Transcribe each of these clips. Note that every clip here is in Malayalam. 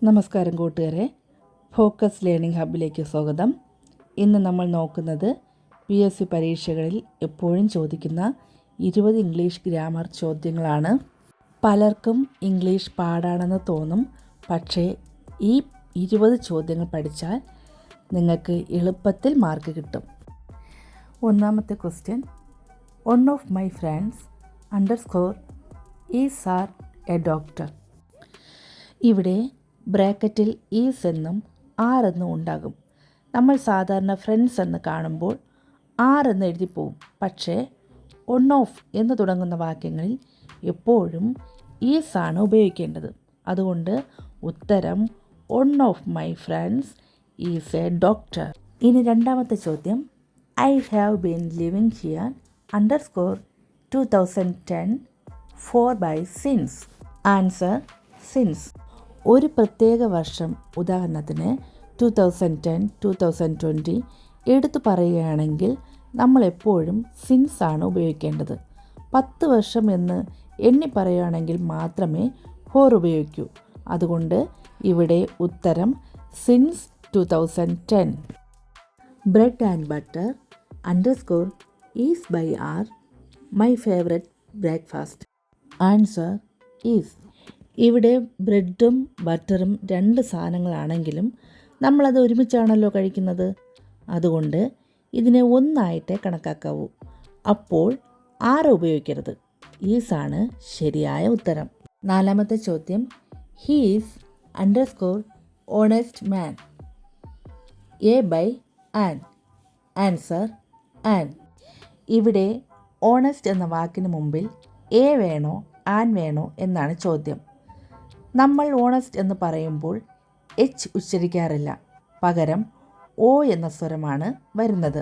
നമസ്കാരം കൂട്ടുകാരെ, ഫോക്കസ് ലേണിംഗ് ഹബിലേക്ക് സ്വാഗതം. ഇന്ന് നമ്മൾ നോക്കുന്നത് PSC പരീക്ഷകളിൽ എപ്പോഴും ചോദിക്കുന്ന 20 ഇംഗ്ലീഷ് ഗ്രാമർ ചോദ്യങ്ങളാണ്. പലർക്കും ഇംഗ്ലീഷ് പാടാണെന്ന് തോന്നും, പക്ഷേ ഈ 20 ചോദ്യങ്ങൾ പഠിച്ചാൽ നിങ്ങൾക്ക് എളുപ്പത്തിൽ മാർക്ക് കിട്ടും. ഒന്നാമത്തെ question, one of my friends _ is are a doctor. ഇവിടെ ബ്രാക്കറ്റിൽ ഈസ് എന്നും ആർ എന്നും ഉണ്ടാകും. നമ്മൾ സാധാരണ ഫ്രണ്ട്സ് എന്ന് കാണുമ്പോൾ ആർ എന്ന് എഴുതിപ്പോവും. പക്ഷേ വൺ ഓഫ് എന്ന് തുടങ്ങുന്ന വാക്യങ്ങളിൽ എപ്പോഴും ഈസ് ആണ് ഉപയോഗിക്കേണ്ടത്. അതുകൊണ്ട് ഉത്തരം one of my friends is A doctor. ഇനി രണ്ടാമത്തെ ചോദ്യം, I have been living here _ 2010 4 since. Answer since. ഒരു പ്രത്യേക വർഷം, ഉദാഹരണത്തിന് 2010, 2020 എടുത്തു പറയുകയാണെങ്കിൽ നമ്മൾ എപ്പോഴും സിൻസ് ആണ് ഉപയോഗിക്കേണ്ടത്. 10 വർഷം എന്ന് എണ്ണി പറയുകയാണെങ്കിൽ മാത്രമേ ഫോർ ഉപയോഗിക്കൂ. അതുകൊണ്ട് ഇവിടെ ഉത്തരം since 2010. Bread and butter _ is by are my favourite breakfast. Answer is. ഇവിടെ ബ്രെഡും ബട്ടറും രണ്ട് സാധനങ്ങളാണെങ്കിലും നമ്മളത് ഒരുമിച്ചാണല്ലോ കഴിക്കുന്നത്. അതുകൊണ്ട് ഇതിനെ ഒന്നായിട്ടേ കണക്കാക്കാവൂ. അപ്പോൾ ആറ് ഉപയോഗിക്കരുത്. ഈസാണ് ശരിയായ ഉത്തരം. നാലാമത്തെ ചോദ്യം, he is _ honest man. A by an. Answer an. ഇവിടെ ഓണസ്റ്റ് എന്ന വാക്കിന് മുമ്പിൽ എ വേണോ ആൻ വേണോ എന്നാണ് ചോദ്യം. നമ്മൾ ഓണസ്റ്റ് എന്ന് പറയുമ്പോൾ എച്ച് ഉച്ചരിക്കാറില്ല, പകരം ഓ എന്ന സ്വരമാണ് വരുന്നത്.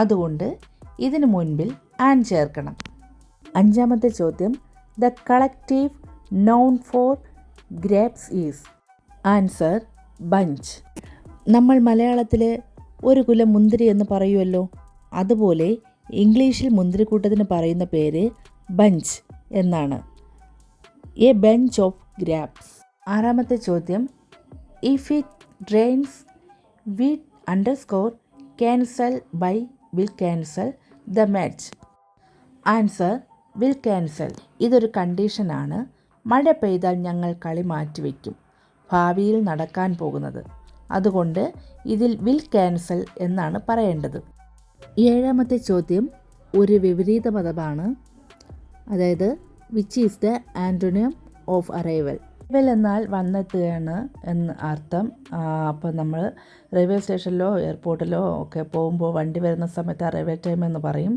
അതുകൊണ്ട് ഇതിനു മുൻപിൽ ആൻ ചേർക്കണം. അഞ്ചാമത്തെ ചോദ്യം, the collective noun for grapes is. Answer bunch. നമ്മൾ മലയാളത്തിൽ ഒരു കുലം മുന്തിരി എന്ന് പറയുമല്ലോ, അതുപോലെ ഇംഗ്ലീഷിൽ മുന്തിരിക്കൂട്ടത്തിന് പറയുന്ന പേര് ബഞ്ച് എന്നാണ്. A bunch of grapes. ആറാമത്തെ ചോദ്യം, if it rains we _ cancel by will cancel the match. Answer will cancel. ഇതൊരു കണ്ടീഷനാണ്. മഴ പെയ്താൽ ഞങ്ങൾ കളി മാറ്റിവെക്കും, ഭാവിയിൽ നടക്കാൻ പോകുന്നത്. അതുകൊണ്ട് ഇതിൽ വിൽ ക്യാൻസൽ എന്നാണ് പറയേണ്ടത്. ഏഴാമത്തെ ചോദ്യം ഒരു വിപരീത പദമാണ്, അതായത് which is the antonym of arrival. Arrival എന്നാൽ വന്നെത്തുകയാണ് എന്ന് അർത്ഥം. അപ്പോൾ നമ്മൾ റെയിൽവേ സ്റ്റേഷനിലോ എയർപോർട്ടിലോ ഒക്കെ പോകുമ്പോൾ വണ്ടി വരുന്ന സമയത്ത് അറൈവൽ ടൈം എന്ന് പറയും.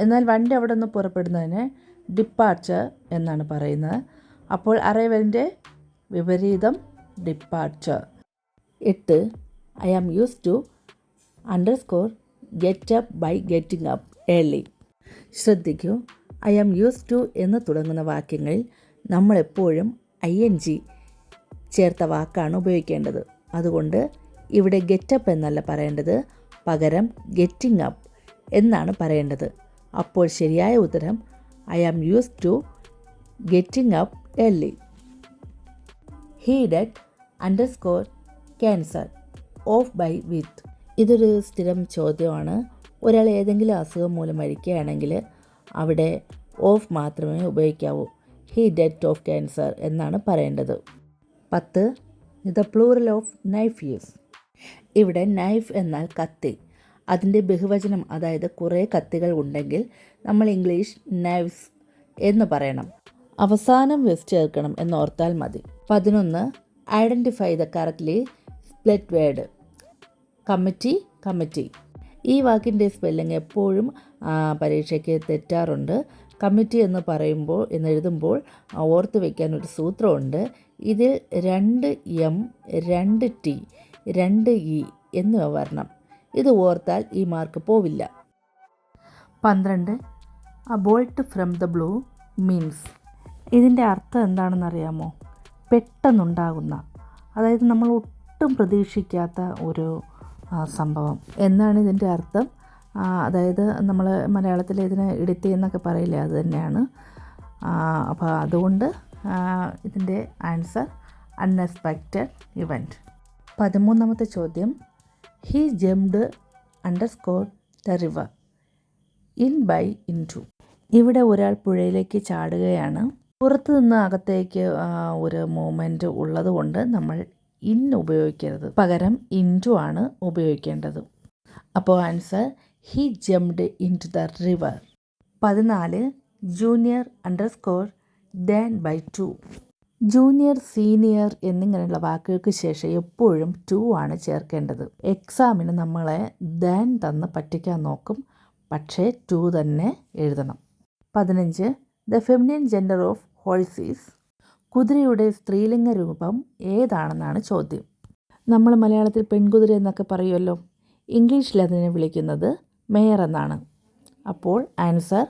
എന്നാൽ വണ്ടി അവിടെ നിന്ന് പുറപ്പെടുന്നതിന് ഡിപ്പാർച്ചർ എന്നാണ് പറയുന്നത്. അപ്പോൾ അറൈവലിൻ്റെ വിപരീതം departure. 8, I am used to _ get up by getting up early. ശ്രദ്ധിക്കൂ, ഐ ആം യൂസ്ഡ് ടു എന്ന് തുടങ്ങുന്ന വാക്യങ്ങളിൽ നമ്മളെപ്പോഴും ING ചേർത്ത വാക്കാണ് ഉപയോഗിക്കേണ്ടത്. അതുകൊണ്ട് ഇവിടെ ഗെറ്റപ്പ് എന്നല്ല പറയേണ്ടത്, പകരം ഗെറ്റിംഗ് അപ്പ് എന്നാണ് പറയേണ്ടത്. അപ്പോൾ ശരിയായ ഉത്തരം I am used to getting up early. He dead _ cancer of by with. ഇതൊരു സ്ഥിരം ചോദ്യമാണ്. ഒരാൾ ഏതെങ്കിലും അസുഖം മൂലം മരിക്കുകയാണെങ്കിൽ അവിടെ ഓഫ് മാത്രമേ ഉപയോഗിക്കാവൂ. ഹി ഡെഡ് ഓഫ് ക്യാൻസർ എന്നാണ് പറയേണ്ടത്. 10, the plural of knife is. ഇവിടെ നൈഫ് എന്നാൽ കത്തി. അതിൻ്റെ ബഹുവചനം, അതായത് കുറേ കത്തികൾ ഉണ്ടെങ്കിൽ നമ്മൾ ഇംഗ്ലീഷ് നൈവ്സ് എന്ന് പറയണം. അവസാനം വെസ് ചേർക്കണം എന്നോർത്താൽ മതി. 11, identify the correctly split word. Committee. ഈ വാക്കിൻ്റെ സ്പെല്ലിംഗ് എപ്പോഴും പരീക്ഷയ്ക്ക് തെറ്റാറുണ്ട്. കമ്മിറ്റി എന്ന് എഴുതുമ്പോൾ ഓർത്ത് വയ്ക്കാൻ ഒരു സൂത്രമുണ്ട്. ഇതിൽ 2 M 2 T 2 E എന്നിവ വരണം. ഇത് ഓർത്താൽ ഈ മാർക്ക് പോവില്ല. 12, a bolt from the blue means. ഇതിൻ്റെ അർത്ഥം എന്താണെന്നറിയാമോ? പെട്ടെന്നുണ്ടാകുന്ന, അതായത് നമ്മൾ ഒട്ടും പ്രതീക്ഷിക്കാത്ത ഒരു സംഭവം എന്നാണ് ഇതിൻ്റെ അർത്ഥം. അതായത് നമ്മൾ മലയാളത്തിൽ ഇതിന് ഇടിത്തി എന്നൊക്കെ പറയില്ലേ, അത് തന്നെയാണ്. അപ്പോൾ അതുകൊണ്ട് ഇതിൻ്റെ ആൻസർ അൺഎക്സ്പെക്റ്റഡ് ഇവൻറ്റ്. 13ാമത്തെ ചോദ്യം, ഹി ജംപ്ഡ് അണ്ടർസ്കോർ the river in by into. ഇവിടെ ഒരാൾ പുഴയിലേക്ക് ചാടുകയാണ്. പുറത്തു നിന്ന് അകത്തേക്ക് ഒരു മൂവ്മെൻറ്റ് ഉള്ളത് കൊണ്ട് നമ്മൾ ഇൻ ഉപയോഗിക്കരുത്, പകരം ഇൻ ടു ആണ് ഉപയോഗിക്കേണ്ടത്. അപ്പോൾ answer he jumped into the river. 14 junior underscore than by to. Junior, senior എന്നിങ്ങനെയുള്ള വാക്കുകൾക്ക് ശേഷം എപ്പോഴും ടു ആണ് ചേർക്കേണ്ടത്. എക്സാമിന് നമ്മളെ ദാൻ തന്ന് പറ്റിക്കാൻ നോക്കും, പക്ഷേ ടു തന്നെ എഴുതണം. 15 the feminine gender of horse is. കുതിരയുടെ സ്ത്രീലിംഗ രൂപം ഏതാണെന്നാണ് ചോദ്യം. നമ്മൾ മലയാളത്തിൽ പെൺകുതിര എന്നൊക്കെ പറയുമല്ലോ, ഇംഗ്ലീഷിൽ അതിനെ വിളിക്കുന്നത് മെയർ എന്നാണ്. അപ്പോൾ answer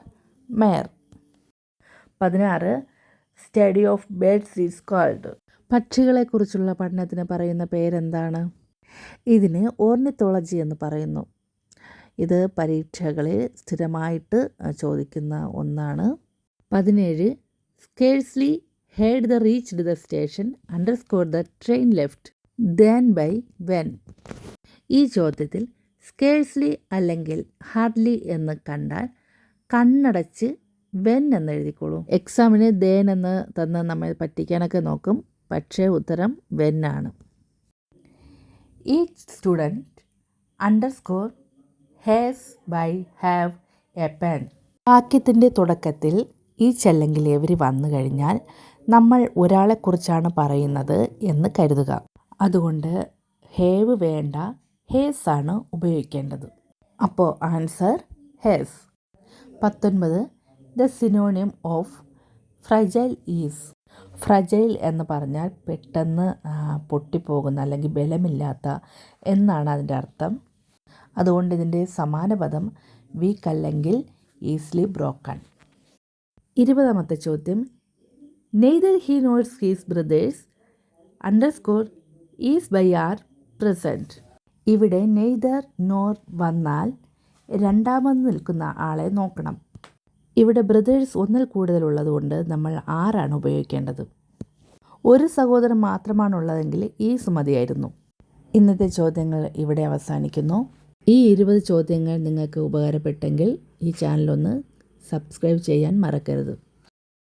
mare. 16 study of birds is called. പക്ഷികളെക്കുറിച്ചുള്ള പഠനത്തിന് പറയുന്ന പേരെന്താണ്? ഇതിന് ഓർണിത്തോളജി എന്ന് പറയുന്നു. ഇത് പരീക്ഷകളിൽ സ്ഥിരമായിട്ട് ചോദിക്കുന്ന ഒന്നാണ്. 17 scarcely had the reached the station underscore the train left than by when. ഈ ചോദ്യത്തിൽ സ്കേഴ്സ്ലി അല്ലെങ്കിൽ ഹാർഡ്ലി എന്ന് കണ്ടാൽ കണ്ണടച്ച് വെൻ എന്ന് എഴുതിക്കോളൂ. എക്സാമിന് ദേൻ എന്ന് തന്ന് നമ്മൾ പറ്റിക്കാനൊക്കെ നോക്കും, പക്ഷേ ഉത്തരം വെൻ ആണ്. Each student underscore has bye have A pen. വാക്യത്തിൻ്റെ തുടക്കത്തിൽ ഈച്ച് അല്ലെങ്കിൽ എവരി വന്നു കഴിഞ്ഞാൽ നമ്മൾ ഒരാളെക്കുറിച്ചാണ് പറയുന്നത് എന്ന് കരുതുക. അതുകൊണ്ട് ഹേവ് വേണ്ട, ഹേസ് ആണ് ഉപയോഗിക്കേണ്ടത്. അപ്പോൾ answer Hayes. 19 the synonym of fragile is. Fragile എന്ന് പറഞ്ഞാൽ പെട്ടെന്ന് പൊട്ടിപ്പോകുന്ന അല്ലെങ്കിൽ ബലമില്ലാത്ത എന്നാണ് അതിൻ്റെ അർത്ഥം. അതുകൊണ്ട് ഇതിൻ്റെ സമാന പദം വീക്ക് അല്ലെങ്കിൽ ഈസിലി ബ്രോക്കൺ. 20ാമത്തെ ചോദ്യം, neither he notes his brothers അണ്ടർസ്കോർ ഈസ് ബൈ ആർ പ്രസൻറ്റ്. ഇവിടെ നെയ്തർ നോർ വന്നാൽ രണ്ടാമത് നിൽക്കുന്ന ആളെ നോക്കണം. ഇവിടെ ബ്രദേഴ്സ് ഒന്നിൽ കൂടുതലുള്ളതുകൊണ്ട് നമ്മൾ ആറാണ് ഉപയോഗിക്കേണ്ടത്. ഒരു സഹോദരൻ മാത്രമാണുള്ളതെങ്കിൽ ഈസ് മതിയായിരുന്നു. ഇന്നത്തെ ചോദ്യങ്ങൾ ഇവിടെ അവസാനിക്കുന്നു. ഈ 20 ചോദ്യങ്ങൾ നിങ്ങൾക്ക് ഉപകാരപ്പെട്ടെങ്കിൽ ഈ ചാനലൊന്ന് സബ്സ്ക്രൈബ് ചെയ്യാൻ മറക്കരുത്.